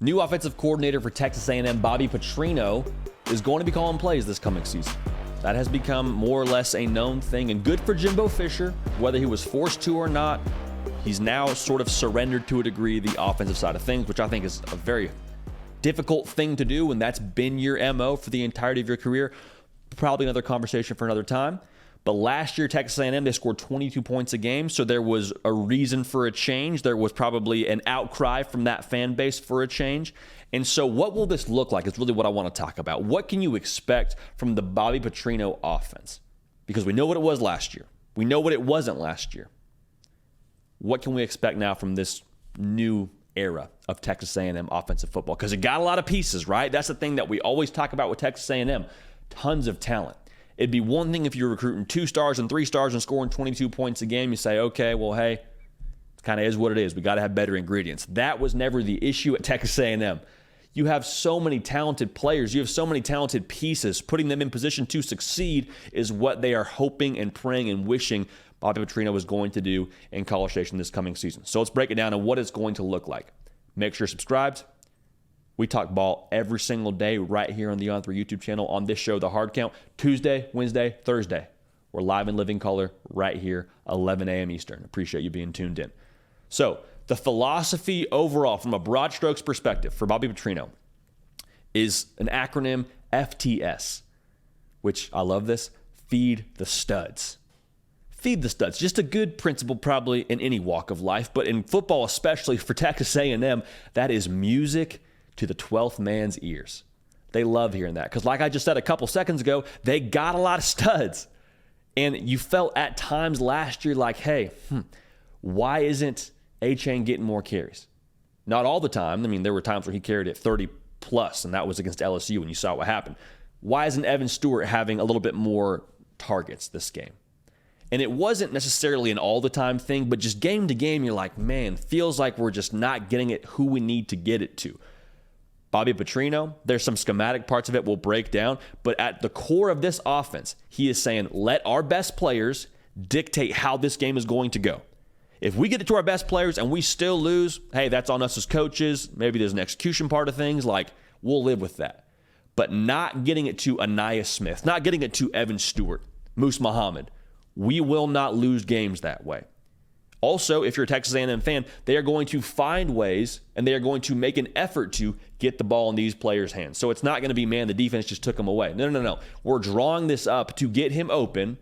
New offensive coordinator for Texas A&M, Bobby Petrino, is going to be calling plays this coming season. That has become more or less a known thing, and good for Jimbo Fisher, whether he was forced to or not. He's now sort of surrendered to a degree the offensive side of things, which I think is a very difficult thing to do when that's been your MO for the entirety of your career. Probably another conversation for another time. But last year, Texas A&M, they scored 22 points a game, so there was a reason for a change. There was probably an outcry from that fan base for a change. And so what will this look like is really what I want to talk about. What can you expect from the Bobby Petrino offense? Because we know what it was last year. We know what it wasn't last year. What can we expect now from this new era of Texas A&M offensive football? Because it got a lot of pieces, right? That's the thing that we always talk about with Texas A&M. Tons of talent. It'd be one thing if you're recruiting 2 stars and 3 stars and scoring 22 points a game. You say, okay, well, hey, it kind of is what it is. We got to have better ingredients. That was never the issue at Texas A&M. You have so many talented players. You have so many talented pieces. Putting them in position to succeed is what they are hoping and praying and wishing Bobby Petrino is going to do in College Station this coming season. So let's break it down on what it's going to look like. Make sure you're subscribed. We talk ball every single day right here on the On3 YouTube channel on this show, The Hard Count. Tuesday, Wednesday, Thursday. We're live in living color right here, 11 a.m. Eastern. Appreciate you being tuned in. So the philosophy overall from a broad strokes perspective for Bobby Petrino is an acronym FTS, which I love this, Feed the Studs. Feed the studs. Just a good principle probably in any walk of life, but in football, especially for Texas A&M, that is music to the 12th man's ears. They love hearing that because like I just said a couple seconds ago, they got a lot of studs. And you felt at times last year like, hey, why isn't A-Chain getting more carries? Not all the time. I mean, there were times where he carried it 30 plus, and that was against LSU when you saw what happened. Why isn't Evan Stewart having a little bit more targets this game? And it wasn't necessarily an all-the-time thing, but just game to game, you're like, man, feels like we're just not getting it who we need to get it to. Bobby Petrino, there's some schematic parts of it we'll break down, but at the core of this offense, he is saying, let our best players dictate how this game is going to go. If we get it to our best players and we still lose, hey, that's on us as coaches. Maybe there's an execution part of things. Like, we'll live with that. But not getting it to Aniyah Smith, not getting it to Evan Stewart, Moose Muhammad. We will not lose games that way. Also, if you're a Texas A&M fan, they are going to find ways and they are going to make an effort to get the ball in these players' hands. So it's not going to be, man, the defense just took him away. No. We're drawing this up to get him open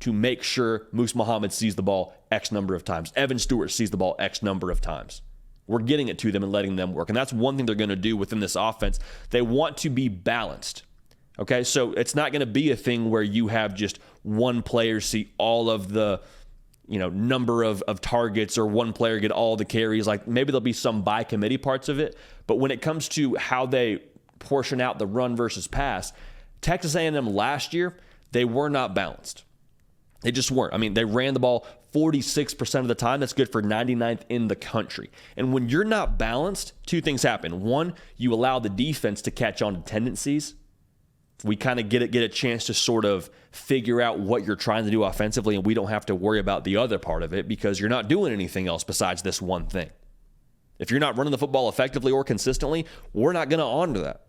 to make sure Moose Muhammad sees the ball X number of times. Evan Stewart sees the ball X number of times. We're getting it to them and letting them work. And that's one thing they're going to do within this offense. They want to be balanced. Okay, so it's not going to be a thing where you have just one player see all of the number of targets or one player get all the carries. Like maybe there'll be some by committee parts of it. But when it comes to how they portion out the run versus pass, Texas A&M last year, they were not balanced. They just weren't. I mean, they ran the ball 46% of the time. That's good for 99th in the country. And when you're not balanced, 2 things happen. One, you allow the defense to catch on to tendencies. We kind of get a chance to sort of figure out what you're trying to do offensively, and we don't have to worry about the other part of it because you're not doing anything else besides this one thing. If you're not running the football effectively or consistently, we're not going to honor that.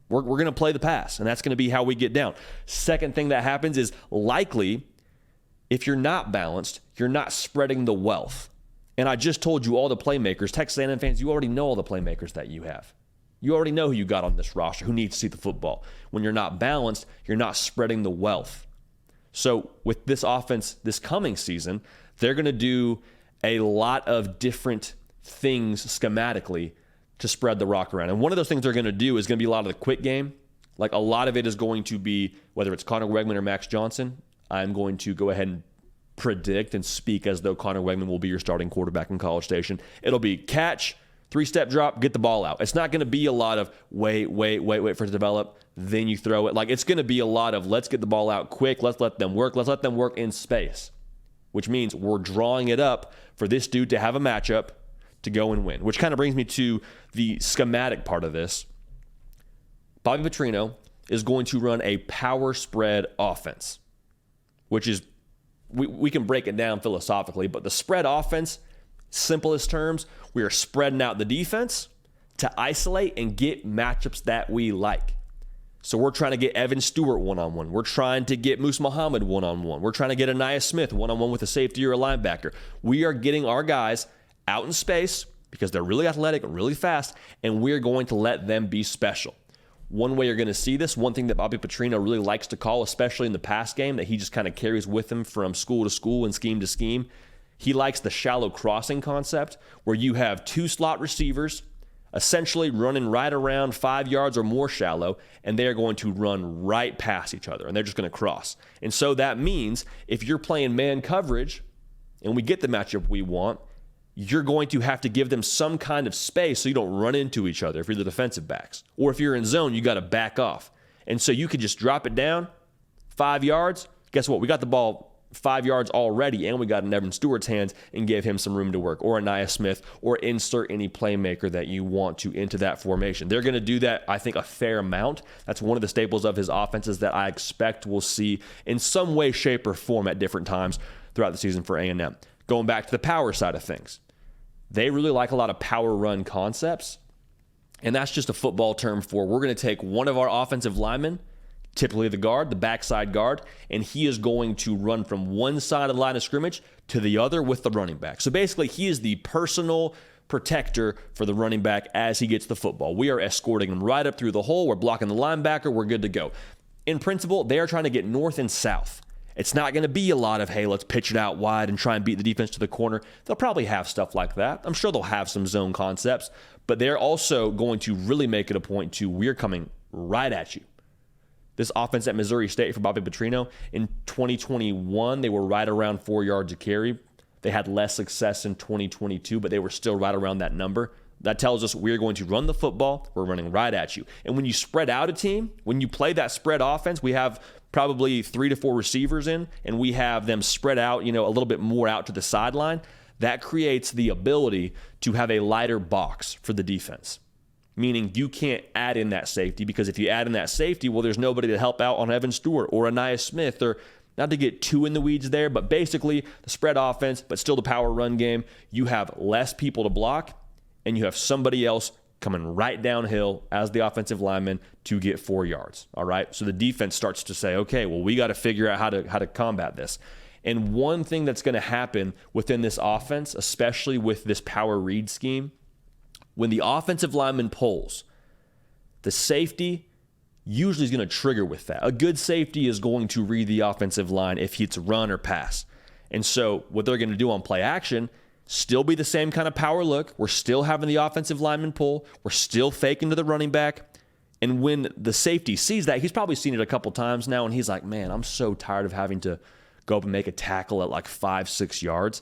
We're going to play the pass, and that's going to be how we get down. Second thing that happens is likely, if you're not balanced, you're not spreading the wealth. And I just told you all the playmakers, Texas A&M fans, you already know all the playmakers that you have. You already know who you got on this roster, who needs to see the football. When you're not balanced, you're not spreading the wealth. So with this offense this coming season, they're going to do a lot of different things schematically to spread the rock around. And one of those things they're going to do is going to be a lot of the quick game. Like a lot of it is going to be, whether it's Connor Weigman or Max Johnson, I'm going to go ahead and predict and speak as though Connor Weigman will be your starting quarterback in College Station. It'll be catch, 3-step drop, get the ball out. It's not going to be a lot of wait for it to develop, then you throw it. Like it's going to be a lot of let's get the ball out quick, let's let them work in space, which means we're drawing it up for this dude to have a matchup to go and win, which kind of brings me to the schematic part of this. Bobby Petrino is going to run a power spread offense, which is, we can break it down philosophically, but the spread offense, simplest terms, we are spreading out the defense. to isolate and get matchups that we like. So we're trying to get Evan Stewart one-on-one. We're trying to get Moose Muhammad one-on-one. We're trying to get Aniyah Smith one-on-one with a safety or a linebacker. We are getting our guys out in space because they're really athletic and really fast, and we're going to let them be special. One way you're going to see this, one thing that Bobby Petrino really likes to call, especially in the pass game, that he just kind of carries with him from school to school and scheme to scheme, he likes the shallow crossing concept, where you have two slot receivers essentially running right around 5 yards or more shallow, and they're going to run right past each other, and they're just going to cross. And so that means if you're playing man coverage and we get the matchup we want, you're going to have to give them some kind of space so you don't run into each other if you're the defensive backs. Or if you're in zone, you got to back off. And so you could just drop it down 5 yards. Guess what? We got the ball 5 yards already, and we got in Evan Stewart's hands and give him some room to work, or Aniyah Smith, or insert any playmaker that you want to into that formation. They're going to do that, I think, a fair amount. That's one of the staples of his offenses that I expect we'll see in some way, shape, or form at different times throughout the season for A&M. Going back to the power side of things, they really like a lot of power run concepts, and that's just a football term for we're going to take one of our offensive linemen, typically the guard, the backside guard, and he is going to run from one side of the line of scrimmage to the other with the running back. So basically, he is the personal protector for the running back as he gets the football. We are escorting him right up through the hole. We're blocking the linebacker. We're good to go. In principle, they are trying to get north and south. It's not going to be a lot of, hey, let's pitch it out wide and try and beat the defense to the corner. They'll probably have stuff like that. I'm sure they'll have some zone concepts, but they're also going to really make it a point to, we're coming right at you. This offense at Missouri State for Bobby Petrino, in 2021, they were right around 4 yards a carry. They had less success in 2022, but they were still right around that number. That tells us we're going to run the football. We're running right at you. And when you spread out a team, when you play that spread offense, we have probably 3 to 4 receivers in, and we have them spread out, a little bit more out to the sideline. That creates the ability to have a lighter box for the defense. Meaning you can't add in that safety, because if you add in that safety, well, there's nobody to help out on Evan Stewart or Aniyah Smith, or not to get too in the weeds there, but basically the spread offense, but still the power run game. You have less people to block, and you have somebody else coming right downhill as the offensive lineman to get 4 yards. All right. So the defense starts to say, okay, well, we got to figure out how to combat this. And one thing that's going to happen within this offense, especially with this power read scheme, when the offensive lineman pulls, the safety usually is going to trigger with that. A good safety is going to read the offensive line if it's run or pass. And so what they're going to do on play action, still be the same kind of power look. We're still having the offensive lineman pull. We're still faking to the running back. And when the safety sees that, he's probably seen it a couple times now, and he's like, man, I'm so tired of having to go up and make a tackle at like 5-6 yards.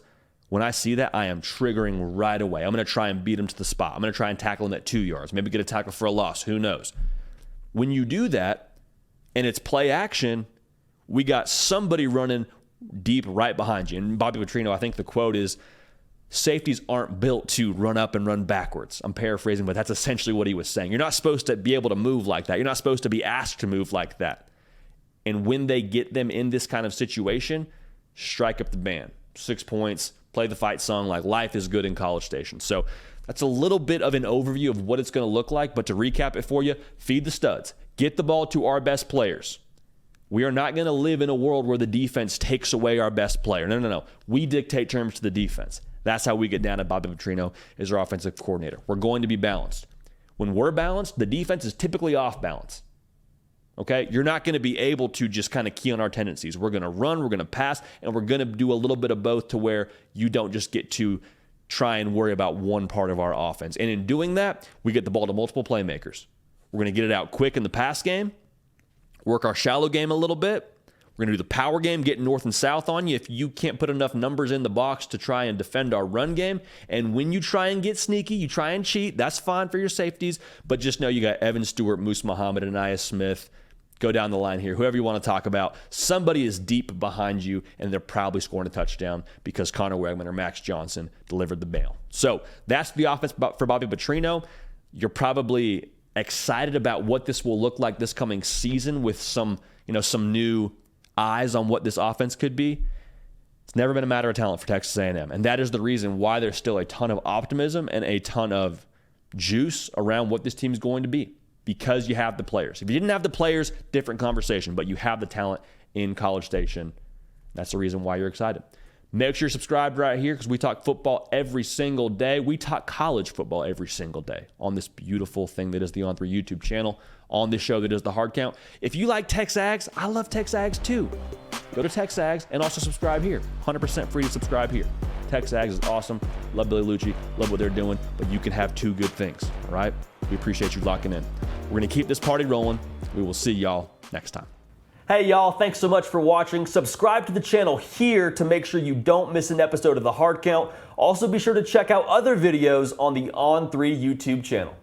When I see that, I am triggering right away. I'm going to try and beat him to the spot. I'm going to try and tackle him at 2 yards, maybe get a tackle for a loss. Who knows? When you do that and it's play action, we got somebody running deep right behind you. And Bobby Petrino, I think the quote is, safeties aren't built to run up and run backwards. I'm paraphrasing, but that's essentially what he was saying. You're not supposed to be able to move like that. You're not supposed to be asked to move like that. And when they get them in this kind of situation, strike up the band. 6 points. Play the fight song like life is good in College Station. So that's a little bit of an overview of what it's going to look like. But to recap it for you, feed the studs. Get the ball to our best players. We are not going to live in a world where the defense takes away our best player. No. We dictate terms to the defense. That's how we get down to Bobby Petrino as our offensive coordinator. We're going to be balanced. When we're balanced, the defense is typically off balance. Okay, you're not going to be able to just kind of key on our tendencies. We're going to run, we're going to pass, and we're going to do a little bit of both to where you don't just get to try and worry about one part of our offense. And in doing that, we get the ball to multiple playmakers. We're going to get it out quick in the pass game, work our shallow game a little bit. We're going to do the power game, get north and south on you if you can't put enough numbers in the box to try and defend our run game. And when you try and get sneaky, you try and cheat, that's fine for your safeties, but just know you got Evan Stewart, Moose Muhammad, and Aniyah Smith. Go down the line here. Whoever you want to talk about, somebody is deep behind you, and they're probably scoring a touchdown because Connor Weigman or Max Johnson delivered the bail. So that's the offense for Bobby Petrino. You're probably excited about what this will look like this coming season with some new eyes on what this offense could be. It's never been a matter of talent for Texas A&M, and that is the reason why there's still a ton of optimism and a ton of juice around what this team is going to be because you have the players. If you didn't have the players, different conversation, but you have the talent in College Station. That's the reason why you're excited. Make sure you're subscribed right here because we talk football every single day. We talk college football every single day on this beautiful thing that is the On3 YouTube channel, on this show that is the Hard Count. If you like TexAgs, I love TexAgs too. Go to TexAgs and also subscribe here. 100% free to subscribe here. TexAgs is awesome. Love Billy Lucci. Love what they're doing. But you can have two good things, all right? We appreciate you locking in. We're going to keep this party rolling. We will see y'all next time. Hey y'all, thanks so much for watching. Subscribe to the channel here to make sure you don't miss an episode of the Hard Count. Also be sure to check out other videos on the On3 YouTube channel.